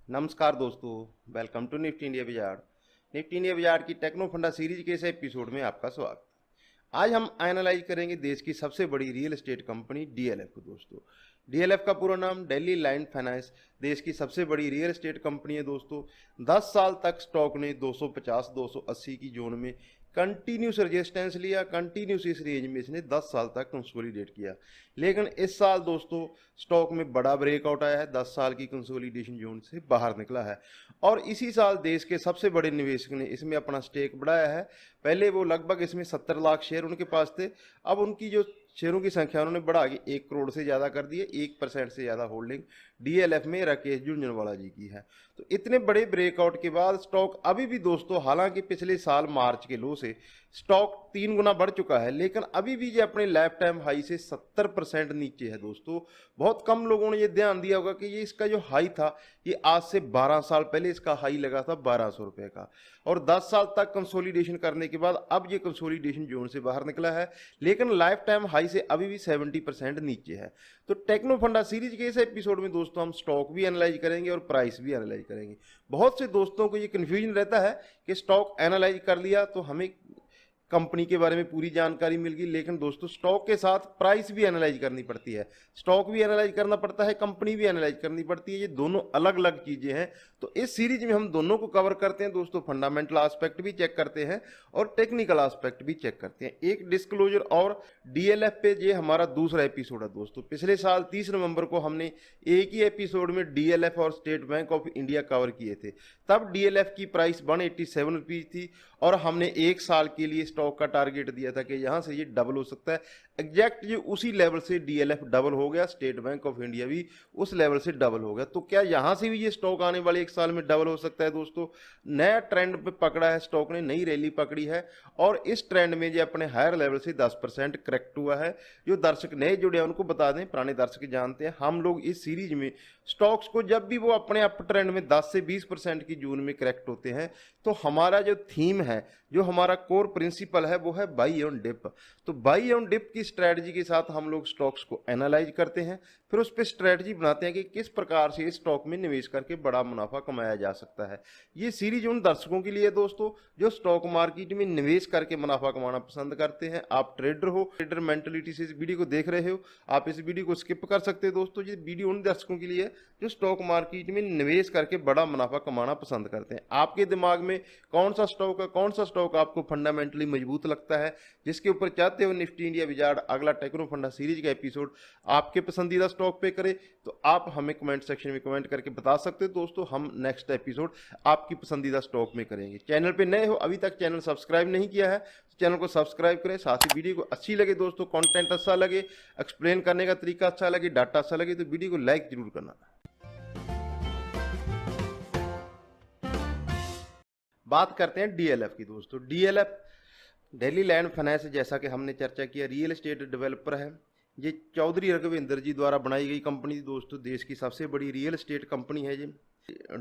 नमस्कार दोस्तों, welcome to Nifty India बाजार। निफ्टी इंडिया बाजार की टेक्नो फंडा सीरीज के इस एपिसोड में आपका स्वागत। आज हम एनालाइज करेंगे देश की सबसे बड़ी रियल एस्टेट कंपनी डीएलएफ को। दोस्तों, डीएलएफ का पूरा नाम दिल्ली लैंड फाइनेंस देश की सबसे बड़ी रियल एस्टेट कंपनी है। दोस्तों, 10 साल तक स्टॉक ने 250-280 की जोन में कंटिन्यूस रेजिस्टेंस लिया। कंटिन्यूस इस रेंज में इसने 10 साल तक कंसोलिडेट किया, लेकिन इस साल दोस्तों स्टॉक में बड़ा ब्रेकआउट आया है, 10 साल की कंसोलिडेशन जोन से बाहर निकला है और इसी साल देश के सबसे बड़े निवेशक ने इसमें अपना स्टेक बढ़ाया है। पहले वो लगभग इसमें 70 लाख शेयर उनके पास थे, अब उनकी जो शेयरों की संख्या उन्होंने बढ़ा के 1 करोड़ से ज़्यादा कर दी है। 1% से ज़्यादा होल्डिंग डीएलएफ में राकेश झुंझुनवाला जी की है। तो इतने बड़े ब्रेकआउट के बाद स्टॉक अभी भी दोस्तों, हालांकि पिछले साल मार्च के लो से स्टॉक 3 गुना बढ़ चुका है, लेकिन अभी भी ये अपने लाइफ टाइम हाई से 70% नीचे है। दोस्तों, बहुत कम लोगों ने ये ध्यान दिया होगा कि ये इसका जो हाई था, ये आज से 12 साल पहले इसका हाई लगा था 1200 रुपये का, और 10 साल तक कंसोलिडेशन करने के बाद अब ये कंसोलिडेशन जोन से बाहर निकला है, लेकिन लाइफ टाइम हाई से अभी भी 70% नीचे है। तो टेक्नो फंडा सीरीज के इस एपिसोड में दोस्तों हम स्टॉक भी एनालाइज करेंगे और प्राइस भी एनालाइज करेंगे। बहुत से दोस्तों को ये कन्फ्यूजन रहता है कि स्टॉक एनालाइज कर लिया तो हमें कंपनी के बारे में पूरी जानकारी मिल गई, लेकिन दोस्तों स्टॉक के साथ प्राइस भी एनालाइज करनी पड़ती है। स्टॉक भी एनालाइज करना पड़ता है, कंपनी भी एनालाइज करनी पड़ती है। ये दोनों अलग अलग चीज़ें हैं। तो इस सीरीज में हम दोनों को कवर करते हैं दोस्तों। फंडामेंटल एस्पेक्ट भी चेक करते हैं और टेक्निकल एस्पेक्ट भी चेक करते हैं। एक डिस्क्लोजर और डीएलएफ पे ये हमारा दूसरा एपिसोड है दोस्तों। पिछले साल 30 नवंबर को हमने एक ही एपिसोड में डीएलएफ और state bank of India cover किए थे। तब डीएलएफ की प्राइस 187 रुपीज़ थी और हमने एक साल के लिए स्टॉक का टारगेट दिया था कि यहाँ से ये डबल हो सकता है। एग्जैक्ट ये उसी लेवल से डीएलएफ डबल हो गया, स्टेट बैंक ऑफ इंडिया भी उस लेवल से डबल हो गया। तो क्या यहाँ से भी ये स्टॉक आने वाले एक साल में डबल हो सकता है? दोस्तों, नया ट्रेंड पे पकड़ा है स्टॉक ने, नई रैली पकड़ी है और इस ट्रेंड में ये अपने हायर लेवल से 10% करेक्ट हुआ है। जो दर्शक नए जुड़े हैं उनको बता दें, पुराने दर्शक जानते हैं, हम लोग इस सीरीज में स्टॉक्स को जब भी वो अपने अप ट्रेंड में 10 से 20% की जोन में करेक्ट होते हैं, तो हमारा जो थीम है, जो हमारा कोर प्रिंसिपल है, वो है बाई ऑन डिप। तो बाई ऑन डिप की स्ट्रेटजी के साथ हम लोग स्टॉक्स को एनालाइज करते हैं, फिर उस पर स्ट्रेटजी बनाते हैं कि किस प्रकार से इस स्टॉक में निवेश करके बड़ा मुनाफा कमाया जा सकता है। ये सीरीज उन दर्शकों के लिए दोस्तों जो स्टॉक मार्केट में निवेश करके मुनाफा कमाना पसंद करते हैं। आप ट्रेडर हो, ट्रेडर मेंटलिटी से इस वीडियो को देख रहे हो, आप इस वीडियो को स्किप कर सकते हो। दोस्तों, ये वीडियो उन दर्शकों के लिए जो स्टॉक मार्केट में निवेश करके बड़ा मुनाफा कमाना पसंद करते हैं। आपके दिमाग में कौन सा स्टॉक है, कौन सा स्टॉक आपको फंडामेंटली मजबूत लगता है, जिसके ऊपर चाहते हो निफ्टी इंडिया बाजार अगला टेक्नो फंडा सीरीज का एपिसोड आपके पसंदीदा स्टॉक पे करे, तो आप हमें कमेंट सेक्शन में कमेंट करके बता सकते हो। दोस्तों, हम नेक्स्ट एपिसोड आपकी पसंदीदा स्टॉक में करेंगे। चैनल पे नए हो, अभी तक चैनल सब्सक्राइब नहीं किया है, तो चैनल को सब्सक्राइब करें। साथ ही वीडियो को अच्छी लगे दोस्तों, कंटेंट अच्छा लगे, एक्सप्लेन करने का तरीका अच्छा लगे, डाटा अच्छा लगे, तो वीडियो को लाइक जरूर करना। बात करते हैं डीएलएफ की। दोस्तों, डीएलएफ दिल्ली लैंड फाइनेंस, जैसा कि हमने चर्चा किया, रियल एस्टेट डेवलपर है। ये चौधरी रघुविंदर जी द्वारा बनाई गई कंपनी दोस्तों देश की सबसे बड़ी रियल एस्टेट कंपनी है। ये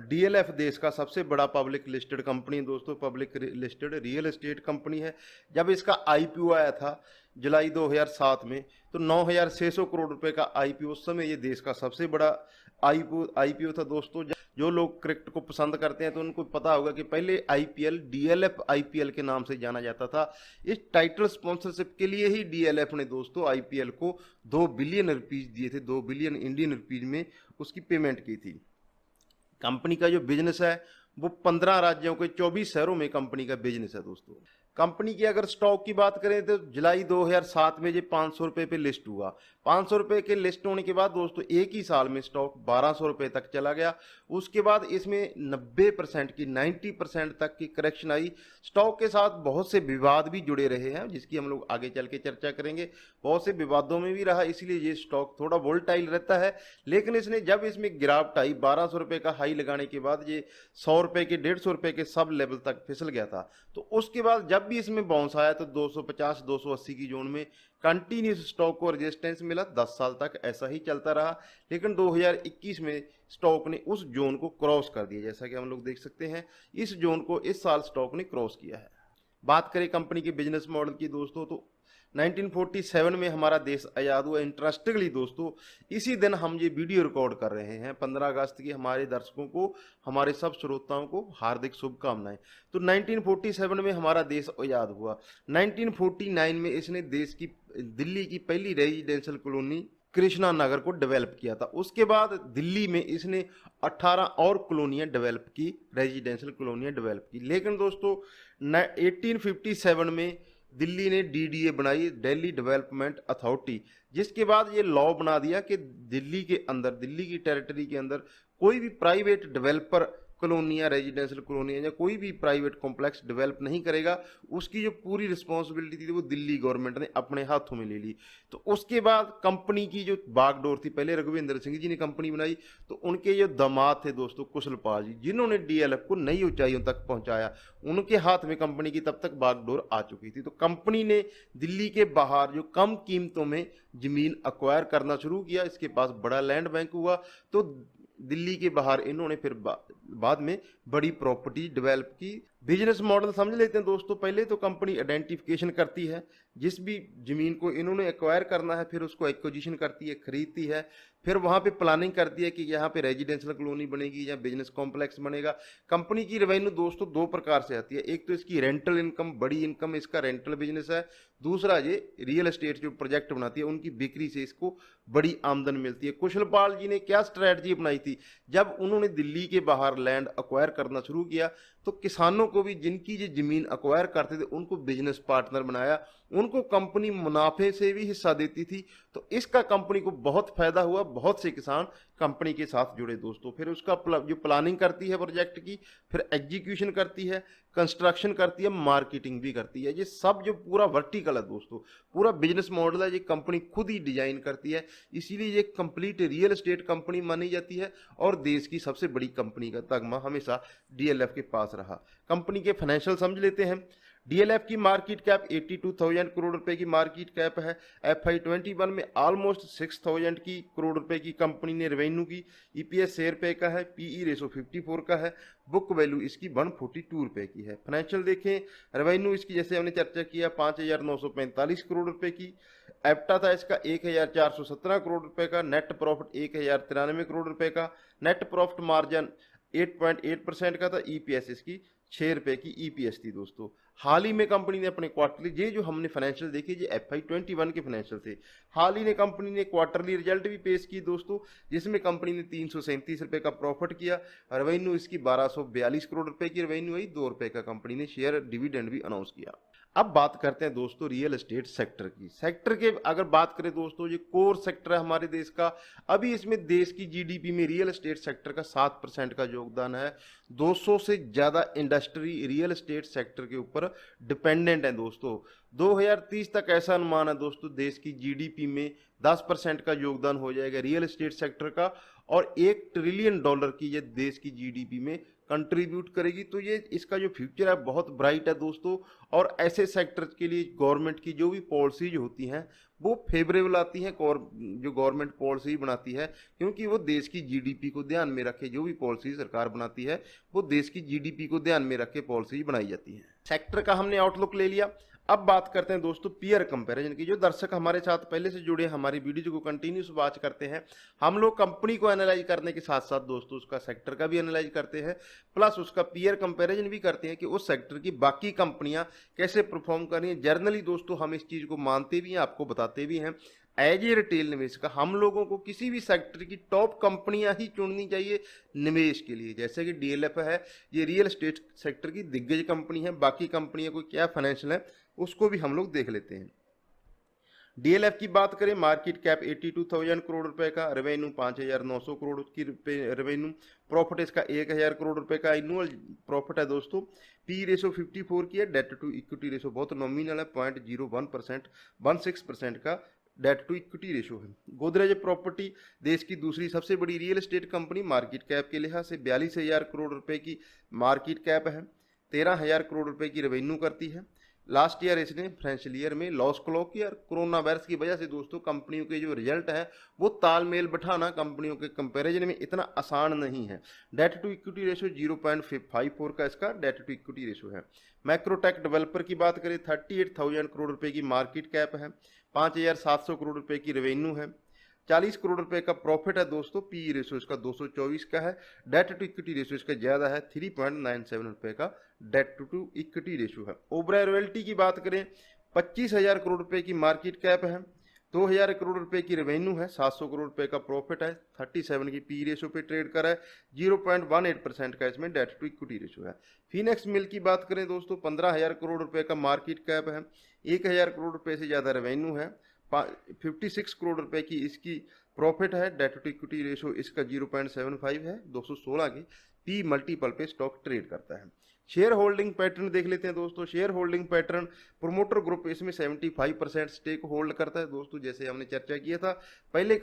डीएलएफ देश का सबसे बड़ा पब्लिक लिस्टेड कंपनी दोस्तों, public listed real estate company है। जब इसका आईपीओ आया था जुलाई 2007 में, तो 9,600 करोड़ रुपए का आईपीओ, उस समय ये देश का सबसे बड़ा आईपीओ था। दोस्तों, जो लोग क्रिकेट को पसंद करते हैं तो उनको पता होगा कि पहले आईपीएल डीएलएफ आईपीएल के नाम से जाना जाता था। इस टाइटल स्पॉन्सरशिप के लिए ही डीएलएफ ने दोस्तों आईपीएल को 2 बिलियन रुपीज दिए थे, 2 बिलियन इंडियन रुपीज में उसकी पेमेंट की थी। कंपनी का जो बिजनेस है वो 15 राज्यों के 24 शहरों में कंपनी का बिजनेस है। दोस्तों, कंपनी की अगर स्टॉक की बात करें तो जुलाई 2007 में ये 500 रुपये पे लिस्ट हुआ। 500 रुपये के लिस्ट होने के बाद दोस्तों एक ही साल में स्टॉक 1200 रुपये तक चला गया। उसके बाद इसमें 90% की 90% तक की करेक्शन आई। स्टॉक के साथ बहुत से विवाद भी जुड़े रहे हैं, जिसकी हम लोग आगे चल के चर्चा करेंगे। बहुत से विवादों में भी रहा, इसलिए ये स्टॉक थोड़ा वोलेटाइल रहता है। लेकिन इसने जब इसमें गिरावट आई, 1200 रुपये का हाई लगाने के बाद ये 100 रुपये के 150 रुपये के सब लेवल तक फिसल गया था। तो उसके बाद जब भी इसमें बाउंस आया तो 250-280 की जोन में कंटिन्यूस स्टॉक को रेजिस्टेंस मिला। 10 साल तक ऐसा ही चलता रहा, लेकिन 2021 में स्टॉक ने उस जोन को क्रॉस कर दिया। जैसा कि हम लोग देख सकते हैं, इस जोन को इस साल स्टॉक ने क्रॉस किया है। बात करें कंपनी के बिजनेस मॉडल की दोस्तों, तो 1947 में हमारा देश आज़ाद हुआ। इंटरेस्टिंगली दोस्तों, इसी दिन हम ये वीडियो रिकॉर्ड कर रहे हैं 15 अगस्त की। हमारे दर्शकों को, हमारे सब श्रोताओं को हार्दिक शुभकामनाएं। तो 1947 में हमारा देश आज़ाद हुआ। 1949 में इसने देश की, दिल्ली की पहली रेजिडेंशियल कॉलोनी कृष्णा नगर को डेवलप किया था। उसके बाद दिल्ली में इसने 18 और कॉलोनियां डेवलप की, रेजिडेंशियल कॉलोनियां डेवलप की। लेकिन दोस्तों 1857 में दिल्ली ने डीडीए बनाई, दिल्ली डेवलपमेंट अथॉरिटी, जिसके बाद ये लॉ बना दिया कि दिल्ली के अंदर, दिल्ली की टेरिटरी के अंदर कोई भी प्राइवेट डेवलपर कॉलोनियाँ, रेजिडेंशियल कॉलोनियाँ या कोई भी प्राइवेट कॉम्प्लेक्स डेवलप नहीं करेगा। उसकी जो पूरी रिस्पॉन्सिबिलिटी थी वो दिल्ली गवर्नमेंट ने अपने हाथों में ले ली। तो उसके बाद कंपनी की जो बागडोर थी, पहले रघुवींद्र सिंह जी ने कंपनी बनाई, तो उनके जो दामाद थे दोस्तों कुशलपाल जी, जिन्होंने डीएलएफ को नई ऊंचाइयों तक पहुंचाया, उनके हाथ में कंपनी की तब तक बागडोर आ चुकी थी। तो कंपनी ने दिल्ली के बाहर जो कम कीमतों में जमीन अक्वायर करना शुरू किया। इसके पास बड़ा लैंड बैंक हुआ। तो दिल्ली के बाहर इन्होंने फिर बाद में बड़ी प्रॉपर्टी डेवलप की। बिजनेस मॉडल समझ लेते हैं दोस्तों। पहले तो कंपनी आइडेंटिफिकेशन करती है, जिस भी जमीन को इन्होंने एक्वायर करना है, फिर उसको एक्विजिशन करती है, खरीदती है, फिर वहाँ पे प्लानिंग करती है कि यहाँ पे रेजिडेंशियल कॉलोनी बनेगी या बिजनेस कॉम्प्लेक्स बनेगा। कंपनी की रेवेन्यू दोस्तों दो प्रकार से आती है। एक तो इसकी रेंटल इनकम, बड़ी इनकम इसका रेंटल बिजनेस है। दूसरा ये रियल एस्टेट जो प्रोजेक्ट बनाती है उनकी बिक्री से इसको बड़ी आमदन मिलती है। कुशलपाल जी ने क्या स्ट्रैटेजी अपनाई थी, जब उन्होंने दिल्ली के बाहर लैंड अक्वायर करना शुरू किया तो किसानों को भी, जिनकी ये जमीन अक्वायर करते थे, उनको बिजनेस पार्टनर बनाया। उनको कंपनी मुनाफे से भी हिस्सा देती थी। तो इसका कंपनी को बहुत फायदा हुआ। बहुत से किसान कंपनी के साथ जुड़े दोस्तों। फिर उसका जो प्लानिंग करती है प्रोजेक्ट की, फिर एग्जीक्यूशन करती है, कंस्ट्रक्शन करती है, मार्केटिंग भी करती है। ये सब जो पूरा वर्टिकल है दोस्तों, पूरा बिजनेस मॉडल है, ये कंपनी खुद ही डिजाइन करती है। इसीलिए ये कंप्लीट रियल एस्टेट कंपनी मानी जाती है और देश की सबसे बड़ी कंपनी का तगमा हमेशा डीएलएफ के पास रहा। कंपनी के फाइनेंशियल समझ लेते हैं। डीएलएफ की मार्केट कैप 82,000 करोड़ रुपए की मार्केट कैप है। FY21 में ऑलमोस्ट 6,000 की करोड़ रुपए की कंपनी ने रेवेन्यू की। ईपीएस शेयर पे का है, पीई रेशो 54 का है, बुक वैल्यू इसकी 142 रुपए की है। फाइनेंशियल देखें, रेवेन्यू इसकी जैसे हमने चर्चा किया 5,945 करोड़ रुपए की। एप्टा था इसका 1,417 करोड़ रुपए का। नेट प्रॉफिट 1,093 करोड़ रुपए का। नेट प्रॉफिट मार्जिन 8.8% का था। ईपीएस इसकी 6 रुपए की ईपीएस थी दोस्तों। हाल ही में कंपनी ने अपने क्वार्टरली, ये जो हमने फाइनेंशियल देखे, ये FY21 के फाइनेंशियल थे। हाल ही में कंपनी ने क्वार्टरली रिजल्ट भी पेश की दोस्तों, जिसमें कंपनी ने 337 रुपए का प्रॉफिट किया। रेवेन्यू इसकी 1242 करोड़ रुपए की रेवेन्यू आई। 2 रुपए का कंपनी ने शेयर डिविडेंड भी अनाउंस किया। अब बात करते हैं दोस्तों रियल एस्टेट सेक्टर की। सेक्टर के अगर बात करें दोस्तों, ये कोर सेक्टर है हमारे देश का। अभी इसमें देश की जीडीपी में रियल एस्टेट सेक्टर का 7% का योगदान है। 200 से ज़्यादा इंडस्ट्री रियल एस्टेट सेक्टर के ऊपर डिपेंडेंट है दोस्तों। 2030 तक ऐसा अनुमान है दोस्तों, देश की जीडीपी में 10% का योगदान हो जाएगा रियल एस्टेट सेक्टर का, और $1 ट्रिलियन की ये देश की जीडीपी में कंट्रीब्यूट करेगी। तो ये इसका जो फ्यूचर है बहुत ब्राइट है दोस्तों। और ऐसे सेक्टर के लिए गवर्नमेंट की जो भी पॉलिसीज होती हैं वो फेवरेबल आती हैं, जो गवर्नमेंट पॉलिसी बनाती है, क्योंकि वो देश की जीडीपी को ध्यान में रखे। जो भी पॉलिसी सरकार बनाती है वो देश की जीडीपी को ध्यान में रख के पॉलिसी बनाई जाती है। सेक्टर का हमने आउटलुक ले लिया। अब बात करते हैं दोस्तों पीयर कंपैरिजन की। जो दर्शक हमारे साथ पहले से जुड़े हमारी वीडियो को कंटिन्यूस वॉच करते हैं, हम लोग कंपनी को एनालाइज करने के साथ साथ दोस्तों उसका सेक्टर का भी एनालाइज करते हैं, प्लस उसका पीयर कंपैरिजन भी करते हैं कि उस सेक्टर की बाकी कंपनियां कैसे परफॉर्म कर रही हैं। जर्नली दोस्तों हम इस चीज़ को मानते भी हैं, आपको बताते भी हैं। एज ए रिटेल निवेशक हम लोगों को किसी भी सेक्टर की टॉप कंपनियां ही चुननी चाहिए निवेश के लिए। जैसे कि डीएलएफ है, ये रियल एस्टेट सेक्टर की दिग्गज कंपनी है। बाकी कंपनियां को क्या फाइनेंशियल है उसको भी हम लोग देख लेते हैं। डीएलएफ की बात करें, मार्केट कैप 82,000 करोड़ रुपए का, रेवेन्यू 5,900 करोड़ की रेवेन्यू, प्रॉफिट इसका 1,000 करोड़ रुपए का एनुअल प्रॉफिट है दोस्तों। पी रेशो 54 की है। डेट टू इक्विटी रेशो बहुत नॉमिनल है, 0.01%, 16% का डेट टू इक्विटी रेशो है। गोदरेज प्रॉपर्टी देश की दूसरी सबसे बड़ी real estate company, market cap के लिहाज से 42,000 करोड़ रुपए की मार्केट कैप है, 13,000 करोड़ रुपए की रेवेन्यू करती है। लास्ट ईयर इसने फाइनेंशियल ईयर में लॉस क्लॉक किया। कोरोना वायरस की वजह से दोस्तों कंपनियों के जो रिजल्ट है वो तालमेल बिठाना कंपनियों के कंपैरिजन में इतना आसान नहीं है। डेट टू इक्विटी रेशो 0.54 का इसका डेट टू इक्विटी रेशो है। मैक्रोटेक डेवलपर की बात करें 38,000 करोड़ रुपए की मार्केट कैप है, 5,700 करोड़ रुपए की रेवेन्यू है, 40 करोड़ रुपए का प्रॉफिट है दोस्तों। पी रेशो इसका 224 का है। डेट टू इक्विटी रेशो इसका ज़्यादा है, 3.97 रुपए का डेट टू इक्विटी रेशो है। ओबराय रॉयल्टी की बात करें 25,000 करोड़ रुपए की मार्केट कैप है, 2,000 करोड़ रुपए की रेवेन्यू है, 700 करोड़ रुपए का प्रॉफिट है, 37 की पी रेशो पे ट्रेड कर रहा है, 0.18% का इसमें डेट टू इक्विटी रेशो है। फिनेक्स मिल की बात करें दोस्तों 15,000 करोड़ रुपए का मार्केट कैप है, 1,000 करोड़ रुपए से ज़्यादा रेवेन्यू है, 56 करोड़ रुपए की इसकी प्रॉफिट है। डेट टू इक्विटी रेशो इसका 0.75 है, 216 की पी मल्टीपल पे स्टॉक ट्रेड करता है। शेयर होल्डिंग पैटर्न देख लेते हैं दोस्तों। Share holding pattern, promoter group इसमें 75% स्टेक होल्ड करता है दोस्तों। जैसे हमने चर्चा किया था पहले,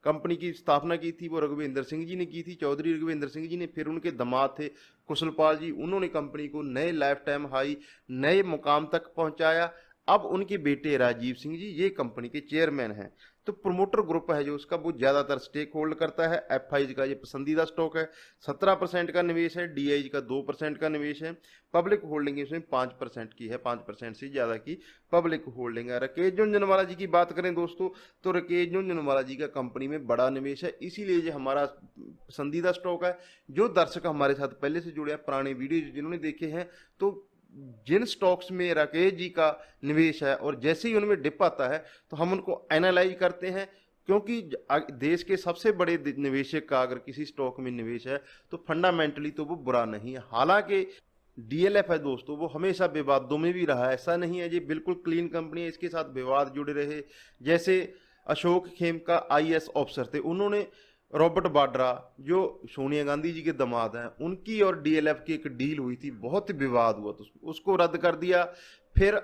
कंपनी की स्थापना की थी वो रघुवींद्र सिंह जी ने की थी, चौधरी रघुवींद्र सिंह जी ने। फिर उनके दामाद थे कुशलपाल जी, उन्होंने कंपनी को नए लाइफ टाइम हाई, नए मुकाम तक पहुंचाया। अब उनके बेटे राजीव सिंह जी ये कंपनी के चेयरमैन हैं। तो प्रोमोटर ग्रुप है जो उसका वो ज़्यादातर स्टेक होल्ड करता है। एफआईज का ये पसंदीदा स्टॉक है, 17% का निवेश है। डीआईज का 2% का निवेश है। पब्लिक होल्डिंग इसमें 5% की है, 5% से ज़्यादा की पब्लिक होल्डिंग है। राकेश झुनझुनवाला जी की बात करें दोस्तों तो राकेश झुनझुनवाला जी का कंपनी में बड़ा निवेश है, इसीलिए ये हमारा पसंदीदा स्टॉक है। जो दर्शक हमारे साथ पहले से जुड़े हैं, पुराने वीडियो जिन्होंने देखे हैं, तो जिन स्टॉक्स में राकेश जी का निवेश है और जैसे ही उनमें डिप आता है तो हम उनको एनालाइज करते हैं, क्योंकि देश के सबसे बड़े निवेशक का अगर किसी स्टॉक में निवेश है तो फंडामेंटली तो वो बुरा नहीं है। हालांकि डीएलएफ है दोस्तों वो हमेशा विवादों में भी रहा है, ऐसा नहीं है ये बिल्कुल क्लीन कंपनी है, इसके साथ विवाद जुड़े रहे। जैसे अशोक खेमका आईएएस ऑफिसर थे, उन्होंने रॉबर्ट वाड्रा जो सोनिया गांधी जी के दामाद हैं, उनकी और डीएलएफ की एक डील हुई थी, बहुत विवाद हुआ तो उसको रद्द कर दिया। फिर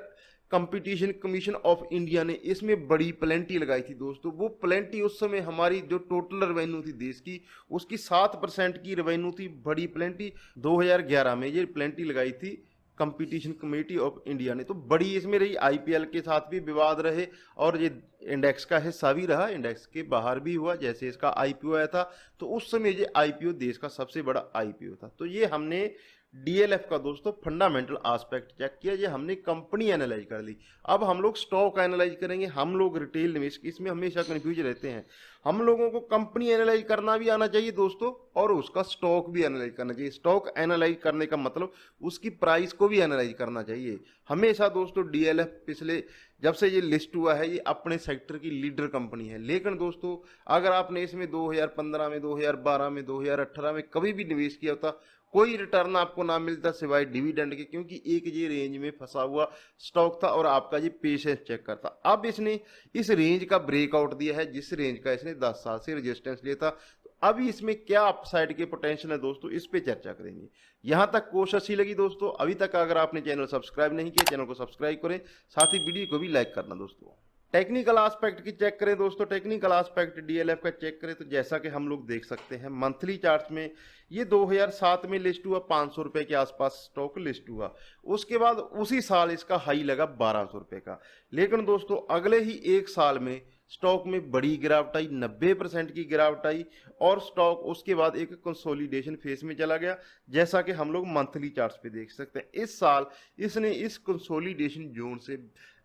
कंपटीशन कमीशन ऑफ इंडिया ने इसमें बड़ी प्लेंटी लगाई थी दोस्तों। वो प्लेंटी उस समय हमारी जो टोटल रेवेन्यू थी देश की उसकी 7% की रेवेन्यू थी। बड़ी प्लेंटी 2011 में ये प्लेंटी लगाई थी कंपटीशन कमेटी ऑफ इंडिया ने, तो बड़ी इसमें रही। आईपीएल के साथ भी विवाद रहे और ये इंडेक्स का हिस्सा भी रहा, इंडेक्स के बाहर भी हुआ। जैसे इसका आईपीओ आया था तो उस समय ये आईपीओ देश का सबसे बड़ा आईपीओ था। तो ये हमने डीएलएफ का दोस्तों फंडामेंटल एस्पेक्ट चेक किया, ये हमने कंपनी एनालाइज कर ली। अब हम लोग स्टॉक एनालाइज करेंगे। हम लोग रिटेल निवेश इसमें हमेशा कंफ्यूज रहते हैं। हम लोगों को कंपनी एनालाइज करना भी आना चाहिए दोस्तों और उसका स्टॉक भी एनालाइज करना चाहिए। स्टॉक एनालाइज करने का मतलब उसकी प्राइस को भी एनालाइज करना चाहिए हमेशा दोस्तों। डीएलएफ पिछले जब से ये लिस्ट हुआ है ये अपने सेक्टर की लीडर कंपनी है, लेकिन दोस्तों अगर आपने इसमें 2015 में, 2012 में, 2018 में कभी भी निवेश किया होता कोई रिटर्न आपको ना मिलता सिवाय डिविडेंड के, क्योंकि एक ये रेंज में फंसा हुआ स्टॉक था और आपका ये पेशेंस चेक करता। अब इसने इस रेंज का ब्रेकआउट दिया है जिस रेंज का इसने 10 साल से रेजिस्टेंस लिया था। तो अभी इसमें क्या अपसाइड के पोटेंशियल है दोस्तों, इस पे चर्चा करेंगे। यहाँ तक कोशिश अच्छी लगी दोस्तों, अभी तक अगर आपने चैनल सब्सक्राइब नहीं किया चैनल को सब्सक्राइब करें, साथ ही वीडियो को भी लाइक करना दोस्तों। टेक्निकल एस्पेक्ट की चेक करें दोस्तों, टेक्निकल एस्पेक्ट डीएलएफ का चेक करें तो जैसा कि हम लोग देख सकते हैं मंथली चार्ट में ये 2007 में लिस्ट हुआ, 500 रुपए के आसपास स्टॉक लिस्ट हुआ। उसके बाद उसी साल इसका हाई लगा 1200 रुपए का। लेकिन दोस्तों अगले ही एक साल में स्टॉक में बड़ी गिरावट आई, 90% की गिरावट आई और स्टॉक उसके बाद एक कंसोलिडेशन फेज में चला गया, जैसा कि हम लोग मंथली चार्ट्स पे देख सकते हैं। इस साल इसने इस कंसोलिडेशन जोन से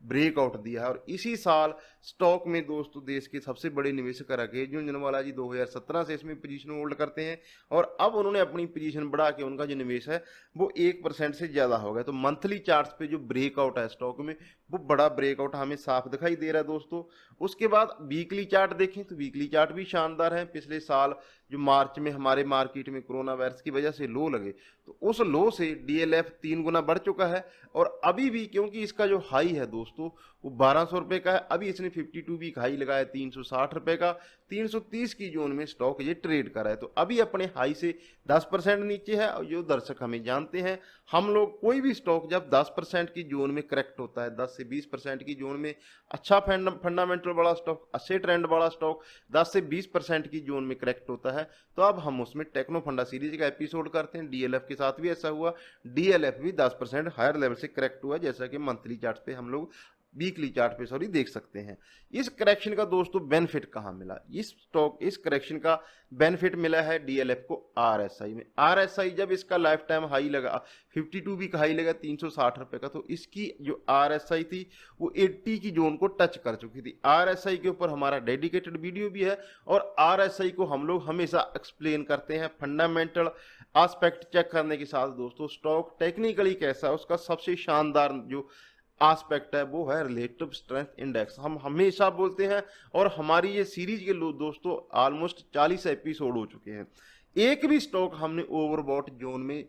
ब्रेकआउट दिया है और इसी साल स्टॉक में दोस्तों देश के सबसे बड़े निवेशक राकेश झुनझुनवाला जी 2017 से इसमें पोजीशन होल्ड करते हैं और अब उन्होंने अपनी पोजीशन बढ़ा के उनका जो निवेश है वो 1% से ज़्यादा हो गया। तो मंथली चार्ट्स पे जो ब्रेकआउट है स्टॉक में वो बड़ा ब्रेकआउट हमें साफ दिखाई दे रहा है दोस्तों। उसके बाद वीकली चार्ट देखें तो वीकली चार्ट भी शानदार है। पिछले साल जो मार्च में हमारे मार्केट में कोरोना वायरस की वजह से लो लगे तो उस लो से डीएलएफ 3 गुना बढ़ चुका है और अभी भी क्योंकि इसका जो हाई है दोस्तों दोस्तों वो 1200 रुपये का है। अभी इसने 52 वीक हाई लगाया 360 रुपये का, 330 की जोन में स्टॉक ये ट्रेड कर रहा है। तो अभी अपने हाई से 10% नीचे है। और जो दर्शक हमें जानते हैं, हम लोग कोई भी स्टॉक जब 10% की जोन में करेक्ट होता है, 10 से 20% की जोन में अच्छा फंडामेंटल वाला स्टॉक, अच्छे ट्रेंड वाला स्टॉक 10 से 20% की जोन में करेक्ट होता है, तो अब हम उसमें टेक्नो फंडा सीरीज का एपिसोड करते हैं। डीएलएफ के साथ भी ऐसा हुआ, डीएलएफ भी 10% हायर लेवल से करेक्ट हुआ, जैसा कि मंथली चार्ट पे हम लोग, वीकली चार्ट पे सॉरी, देख सकते हैं। इस करेक्शन का दोस्तों बेनिफिट कहाँ मिला? इस करेक्शन का बेनिफिट मिला है डीएलएफ को आरएसआई में। आरएसआई जब इसका लाइफ टाइम हाई लगा, 52 वीक हाई लगा 360 रुपये का, तो इसकी जो आरएसआई थी वो 80 की जोन को टच कर चुकी थी। आरएसआई के ऊपर हमारा डेडिकेटेड वीडियो भी है, और आरएसआई को हम लोग हमेशा एक्सप्लेन करते हैं फंडामेंटल एस्पेक्ट चेक करने के साथ। दोस्तों स्टॉक टेक्निकली कैसा है, उसका सबसे शानदार जो एस्पेक्ट है वो है रिलेटिव स्ट्रेंथ इंडेक्स। हम हमेशा बोलते हैं, और हमारी ये सीरीज के दोस्तों ऑलमोस्ट 40 एपिसोड हो चुके हैं, एक भी स्टॉक हमने ओवरबॉट जोन में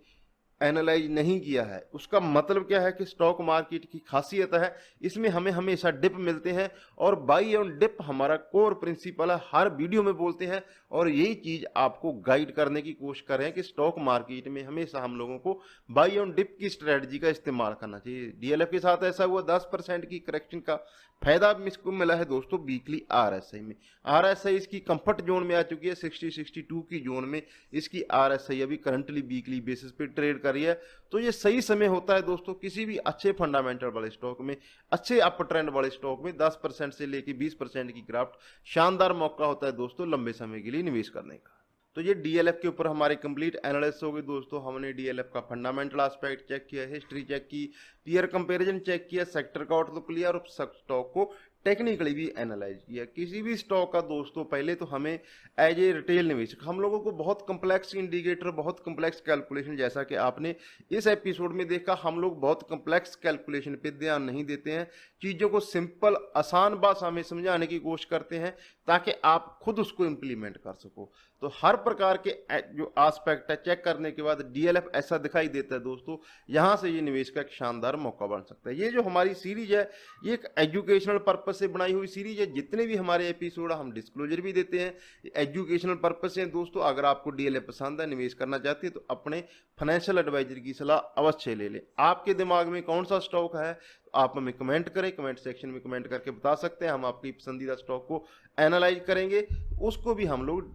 एनालाइज नहीं किया है। उसका मतलब क्या है कि स्टॉक मार्केट की खासियत है, इसमें हमें हमेशा डिप मिलते हैं, और बाई ऑन डिप हमारा कोर प्रिंसिपल है, हर वीडियो में बोलते हैं। और यही चीज आपको गाइड करने की कोशिश कर रहे हैं कि स्टॉक मार्केट में हमेशा हम लोगों को बाई ऑन डिप की स्ट्रेटजी का इस्तेमाल करना चाहिए। डीएलएफ के साथ ऐसा हुआ, 10% की करेक्शन का फायदा इसको मिला है दोस्तों वीकली आरएसआई में। आरएसआई इसकी कंफर्ट जोन में आ चुकी है, 60-62 की जोन में इसकी आरएसआई अभी करंटली वीकली बेसिस पे ट्रेड कर रही है। तो ये सही समय होता है दोस्तों किसी भी अच्छे फंडामेंटल वाले स्टॉक में, अच्छे अप ट्रेंड वाले स्टॉक में 10% से लेके 20% की ग्राफ्ट, शानदार मौका होता है दोस्तों लंबे समय के लिए निवेश करने का। तो ये डीएलएफ के ऊपर हमारी कंप्लीट एनालिसिस हो गई दोस्तों। हमने डीएलएफ का फंडामेंटल एस्पेक्ट चेक किया, हिस्ट्री चेक की, पीयर कंपैरिजन चेक किया, सेक्टर का आउटलुक लिया, और स्टॉक को टेक्निकली भी एनालाइज किया। किसी भी स्टॉक का दोस्तों पहले तो हमें एज ए रिटेल निवेशक हम लोगों को बहुत कम्प्लेक्स इंडिकेटर, बहुत कम्प्लेक्स कैलकुलेशन, जैसा कि आपने इस एपिसोड में देखा, हम लोग बहुत कम्प्लेक्स कैलकुलेशन पे ध्यान नहीं देते हैं। चीज़ों को सिंपल आसान भाषा में समझाने की कोशिश करते हैं ताकि आप खुद उसको इम्प्लीमेंट कर सको। तो हर प्रकार के जो एस्पेक्ट है चेक करने के बाद डीएलएफ ऐसा दिखाई देता है दोस्तों, यहाँ से ये निवेश का एक शानदार मौका बन सकता है। ये जो हमारी सीरीज है ये एक एजुकेशनल पर्पस से बनाई हुई सीरीज है। जितने भी हमारे एपिसोड हम डिस्क्लोजर भी देते हैं, एजुकेशनल पर्पस से दोस्तों। अगर आपको डीएलएफ पसंद है, निवेश करना चाहते हैं, तो अपने फाइनेंशियल एडवाइजर की सलाह अवश्य ले लें। आपके दिमाग में कौन सा स्टॉक है आप हमें कमेंट करें, कमेंट सेक्शन में कमेंट करके बता सकते हैं। हम आपकी पसंदीदा स्टॉक को एनालाइज करेंगे, उसको भी हम लोग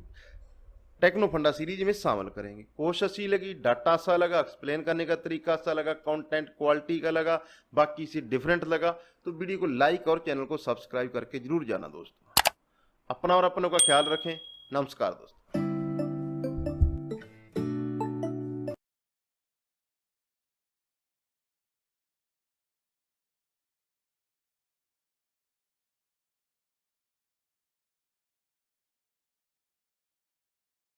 टेक्नो फंडा सीरीज में शामिल करेंगे। कोशिश ही लगी, डाटा सा लगा, एक्सप्लेन करने का तरीका सा लगा, कंटेंट क्वालिटी का लगा, बाकी से डिफरेंट लगा, तो वीडियो को लाइक और चैनल को सब्सक्राइब करके जरूर जाना दोस्तों। अपना और अपनों का ख्याल रखें। नमस्कार दोस्तों।